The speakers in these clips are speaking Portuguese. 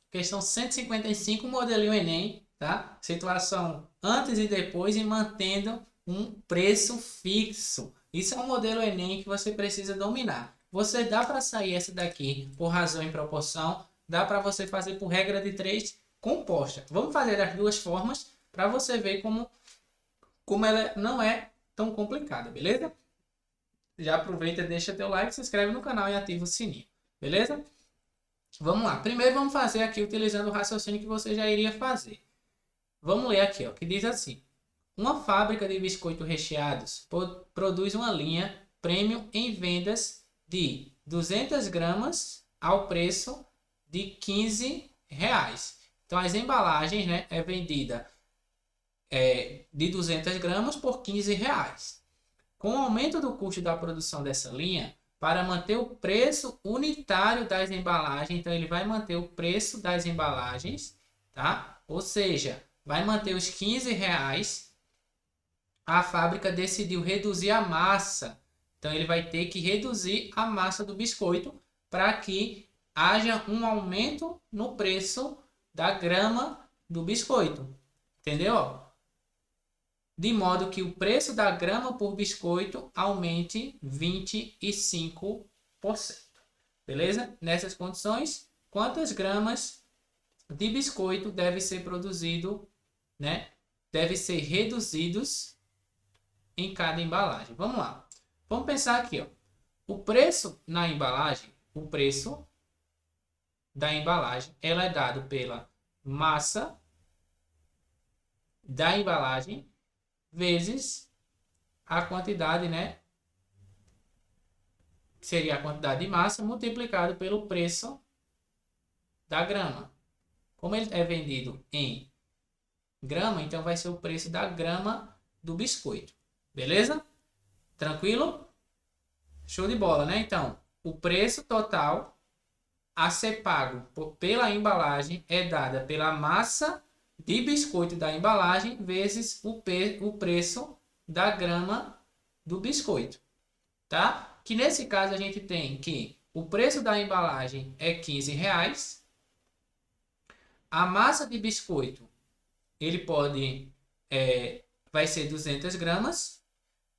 Questão 155, modelinho Enem, tá? Situação antes e depois e mantendo um preço fixo. Isso é um modelo Enem que você precisa dominar. Você dá para sair essa daqui por razão e proporção, dá para você fazer por regra de 3 composta. Vamos fazer as duas formas para você ver como ela não é tão complicada, beleza? Já aproveita, deixa teu like, se inscreve no canal e ativa o sininho, beleza? Vamos lá. Primeiro vamos fazer aqui utilizando o raciocínio que você já iria fazer. Vamos ler aqui, ó, que diz assim: uma fábrica de biscoitos recheados produz uma linha premium em vendas de 200 gramas ao preço de 15 reais. Então as embalagens, né, é vendida de 200 gramas por 15 reais. Com o aumento do custo da produção dessa linha, para manter o preço unitário das embalagens, então ele vai manter o preço das embalagens, tá? Ou seja, vai manter os 15 reais. A fábrica decidiu reduzir a massa, então ele vai ter que reduzir a massa do biscoito para que haja um aumento no preço da grama do biscoito, entendeu? De modo que o preço da grama por biscoito aumente 25%. Beleza? Nessas condições, quantas gramas de biscoito deve ser produzido, né? Deve ser reduzidos em cada embalagem. Vamos lá. Vamos pensar aqui, ó. O preço na embalagem, o preço da embalagem, ela é dado pela massa da embalagem vezes a quantidade, né? Seria a quantidade de massa multiplicado pelo preço da grama. Como ele é vendido em grama, então vai ser o preço da grama do biscoito. Beleza? Tranquilo? Show de bola, né? Então, o preço total a ser pago pela embalagem é dada pela massa de biscoito da embalagem vezes o preço da grama do biscoito, tá? Que nesse caso a gente tem que o preço da embalagem é 15 reais, a massa de biscoito ele vai ser 200 gramas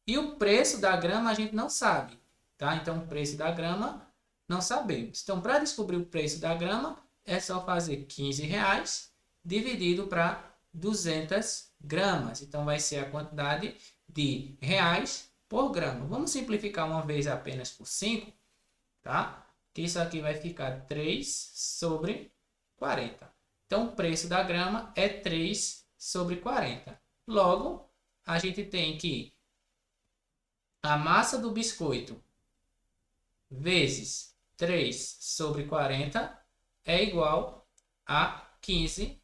e o preço da grama a gente não sabe, tá? Então o preço da grama não sabemos. Então para descobrir o preço da grama é só fazer 15 reais dividido para 200 gramas. Então vai ser a quantidade de reais por grama. Vamos simplificar uma vez apenas por 5, tá? Que isso aqui vai ficar 3 sobre 40. Então o preço da grama é 3 sobre 40. Logo, a gente tem que a massa do biscoito vezes 3 sobre 40 é igual a 15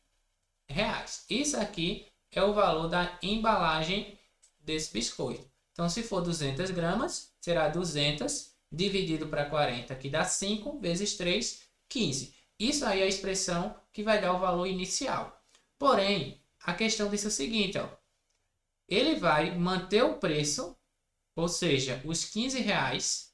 reais. Isso aqui é o valor da embalagem desse biscoito. Então, se for 200 gramas, será 200 dividido para 40, que dá 5 vezes 3, 15. Isso aí é a expressão que vai dar o valor inicial. Porém, a questão disso é o seguinte, ó. Ele vai manter o preço, ou seja, os 15 reais,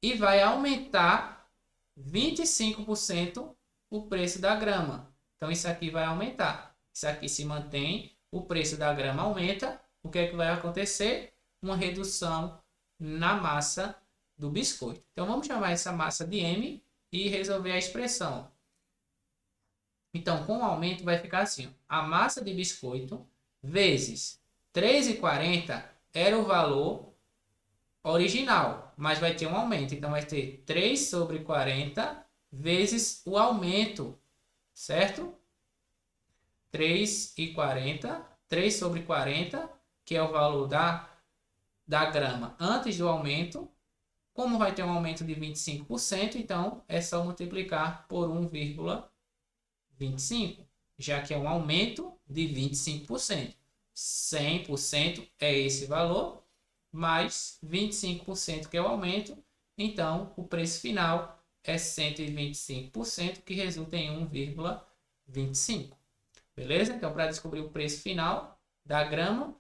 e vai aumentar 25% o preço da grama. Então, isso aqui vai aumentar. Isso aqui se mantém, o preço da grama aumenta. O que é que vai acontecer? Uma redução na massa do biscoito. Então, vamos chamar essa massa de M e resolver a expressão. Então, com o aumento vai ficar assim. A massa de biscoito vezes 3,40 era o valor original, mas vai ter um aumento. Então, vai ter 3 sobre 40 vezes o aumento, certo? 3 sobre 40, que é o valor da grama antes do aumento. Como vai ter um aumento de 25%, então é só multiplicar por 1,25, já que é um aumento de 25%. 100% é esse valor, mais 25% que é o aumento, então o preço final é 125%, que resulta em 1,25. Beleza? Então, para descobrir o preço final da grama,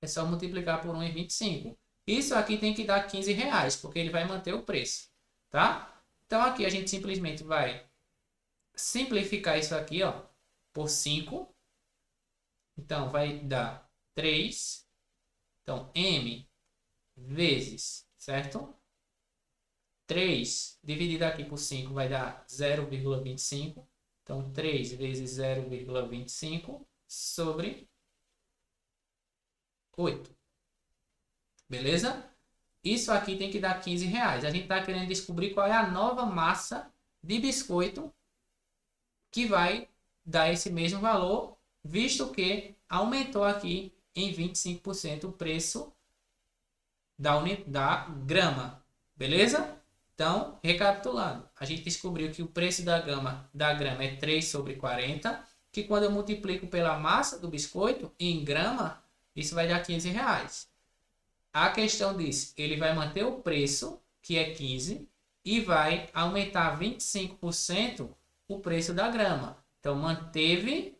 é só multiplicar por 1,25. Isso aqui tem que dar 15 reais, porque ele vai manter o preço, tá? Então, aqui a gente simplesmente vai simplificar isso aqui, ó, por 5. Então, vai dar 3. Então, M vezes, certo? 3 dividido aqui por 5 vai dar 0,25. Então, 3 vezes 0,25 sobre 8. Beleza? Isso aqui tem que dar 15 reais. A gente está querendo descobrir qual é a nova massa de biscoito que vai dar esse mesmo valor, visto que aumentou aqui em 25% o preço da grama. Beleza? Então, recapitulando, a gente descobriu que o preço da grama é 3 sobre 40, que quando eu multiplico pela massa do biscoito em grama, isso vai dar 15 reais. A questão diz, ele vai manter o preço, que é 15, e vai aumentar 25% o preço da grama. Então, manteve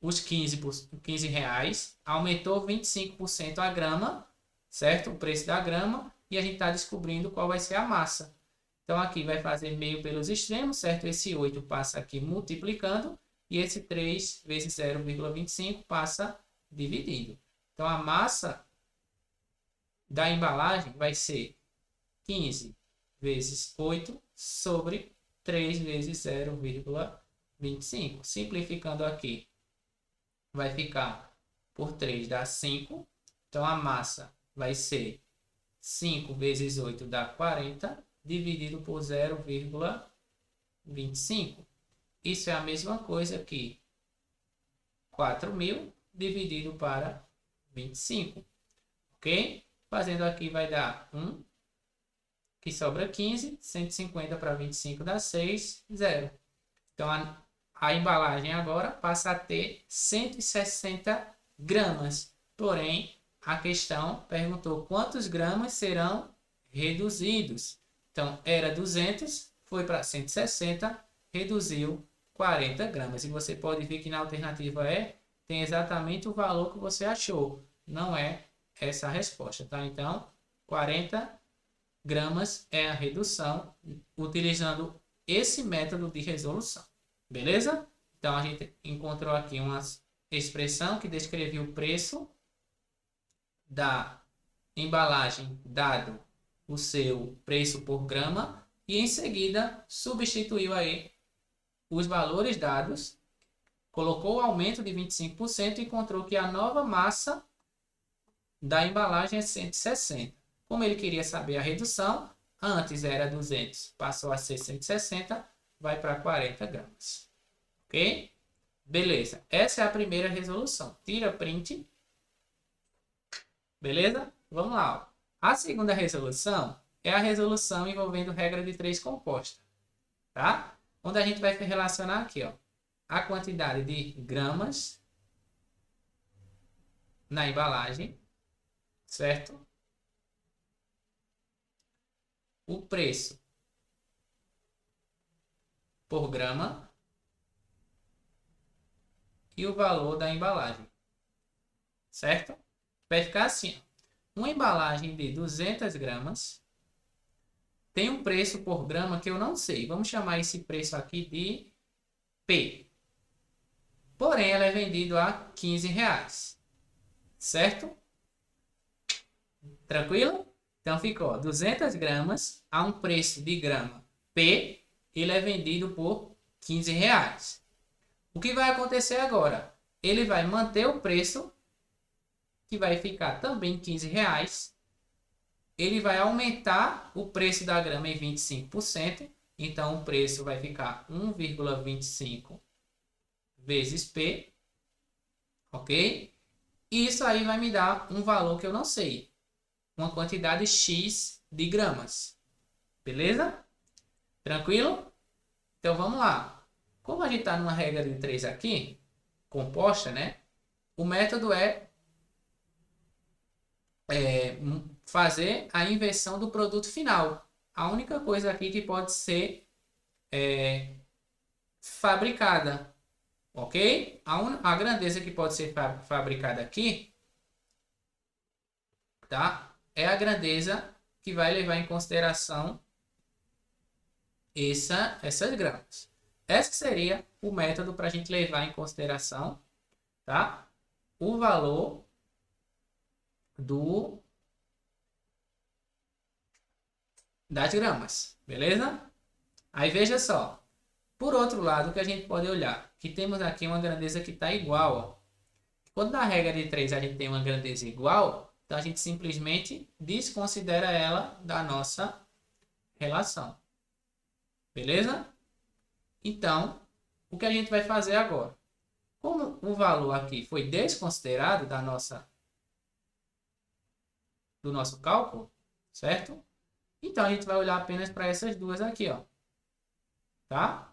os 15 reais, aumentou 25% a grama, certo? O preço da grama, e a gente está descobrindo qual vai ser a massa. Então, aqui vai fazer meio pelos extremos, certo? Esse 8 passa aqui multiplicando, e esse 3 vezes 0,25 passa dividindo. Então, a massa da embalagem vai ser 15 vezes 8 sobre 3 vezes 0,25. Simplificando aqui, vai ficar por 3 dá 5. Então, a massa vai ser 5 vezes 8 dá 40, dividido por 0,25. Isso é a mesma coisa que 4.000 dividido para 25. Ok? Fazendo aqui vai dar 1, que sobra 15, 150 para 25 dá 6, 0. Então, a embalagem agora passa a ter 160 gramas. Porém, a questão perguntou quantos gramas serão reduzidos. Então, era 200, foi para 160, reduziu 40 gramas. E você pode ver que na alternativa E tem exatamente o valor que você achou. Não é essa a resposta, tá? Então, 40 gramas é a redução utilizando esse método de resolução. Beleza? Então, a gente encontrou aqui uma expressão que descrevia o preço da embalagem dado o seu preço por grama e em seguida substituiu aí os valores dados, colocou o aumento de 25% e encontrou que a nova massa da embalagem é 160. Como ele queria saber a redução, antes era 200, passou a ser 160, vai para 40 gramas. Ok? Beleza. Essa é a primeira resolução. Tira print. Beleza? Vamos lá. Ó. A segunda resolução é a resolução envolvendo regra de 3 composta. Tá? Onde a gente vai relacionar aqui, ó, a quantidade de gramas na embalagem, certo? O preço por grama e o valor da embalagem, certo? Vai ficar assim, ó. Uma embalagem de 200 gramas tem um preço por grama que eu não sei. Vamos chamar esse preço aqui de P. Porém, ela é vendida a 15 reais, certo? Tranquilo? Então ficou 200 gramas a um preço de grama P, ele é vendido por 15 reais. O que vai acontecer agora? Ele vai manter o preço, que vai ficar também 15 reais. Ele vai aumentar o preço da grama em 25%. Então o preço vai ficar 1,25 vezes P. Ok? E isso aí vai me dar um valor que eu não sei. Uma quantidade X de gramas. Beleza? Tranquilo? Então vamos lá. Como a gente está numa regra de 3 aqui, composta, né? O método é fazer a inversão do produto final. A única coisa aqui que pode ser fabricada, ok? A grandeza que pode ser fabricada aqui, tá? É a grandeza que vai levar em consideração essas gramas. esse seria o método para a gente levar em consideração, tá? O valor das gramas, beleza? Aí veja só, por outro lado, o que a gente pode olhar, que temos aqui uma grandeza que está igual, ó. Quando na regra de 3 a gente tem uma grandeza igual, então a gente simplesmente desconsidera ela da nossa relação. Beleza? Então, o que a gente vai fazer agora? Como o valor aqui foi desconsiderado do nosso cálculo, certo? Então a gente vai olhar apenas para essas duas aqui, ó. Tá?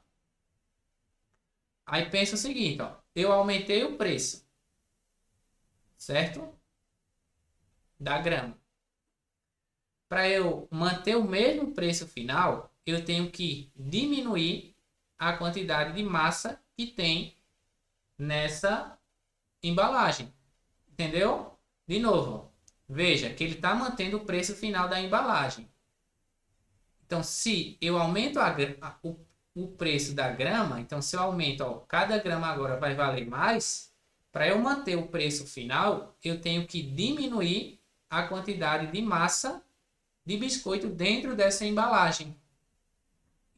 Aí pensa o seguinte, ó. Eu aumentei o preço, certo? Da grama. Para eu manter o mesmo preço final, eu tenho que diminuir a quantidade de massa que tem nessa embalagem. Entendeu? De novo, veja que ele está mantendo o preço final da embalagem. Então, se eu aumento o preço da grama, então se eu aumento, ó, cada grama agora vai valer mais, para eu manter o preço final, eu tenho que diminuir a quantidade de massa de biscoito dentro dessa embalagem.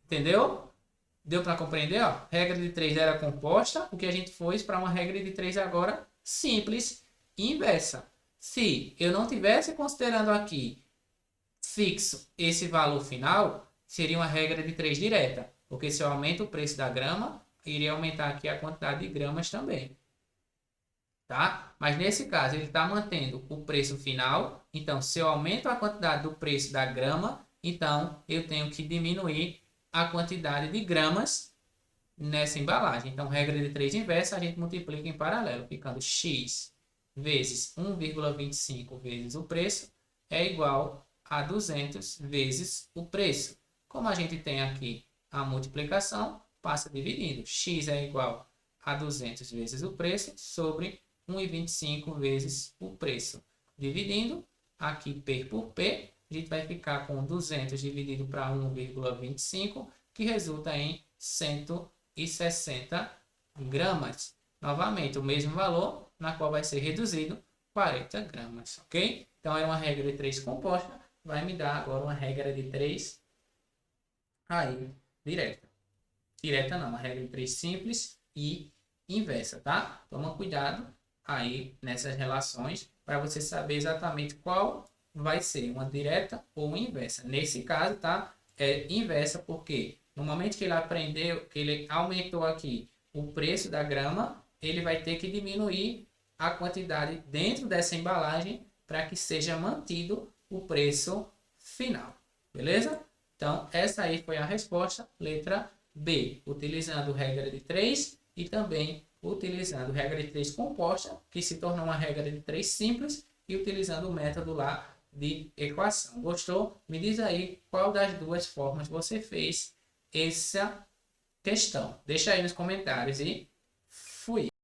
Entendeu? Deu para compreender? Ó? Regra de 3 era composta, o que a gente foi para uma regra de 3 agora simples e inversa. Se eu não tivesse considerando aqui fixo esse valor final, seria uma regra de 3 direta, porque se eu aumento o preço da grama, iria aumentar aqui a quantidade de gramas também. Tá? Mas nesse caso, ele está mantendo o preço final, então se eu aumento a quantidade do preço da grama, então eu tenho que diminuir a quantidade de gramas nessa embalagem. Então, regra de 3 inversa, a gente multiplica em paralelo, ficando x vezes 1,25 vezes o preço é igual a 200 vezes o preço. Como a gente tem aqui a multiplicação, passa dividindo. X é igual a 200 vezes o preço sobre 1,25 vezes o preço. Dividindo, aqui P por P, a gente vai ficar com 200 dividido para 1,25, que resulta em 160 gramas. Novamente, o mesmo valor, na qual vai ser reduzido 40 gramas, ok? Então, é uma regra de 3 composta, vai me dar agora uma regra de 3 aí, direta. Direta não, uma regra de 3 simples e inversa, tá? Toma cuidado aí nessas relações para você saber exatamente qual vai ser, uma direta ou uma inversa. Nesse caso, tá? É inversa porque no momento que ele aprendeu, que ele aumentou aqui o preço da grama, ele vai ter que diminuir a quantidade dentro dessa embalagem para que seja mantido o preço final. Beleza? Então, essa aí foi a resposta, letra B, utilizando regra de 3 e também utilizando regra de 3 composta, que se tornou uma regra de 3 simples, e utilizando o método lá de equação. Gostou? Me diz aí qual das duas formas você fez essa questão. Deixa aí nos comentários e fui!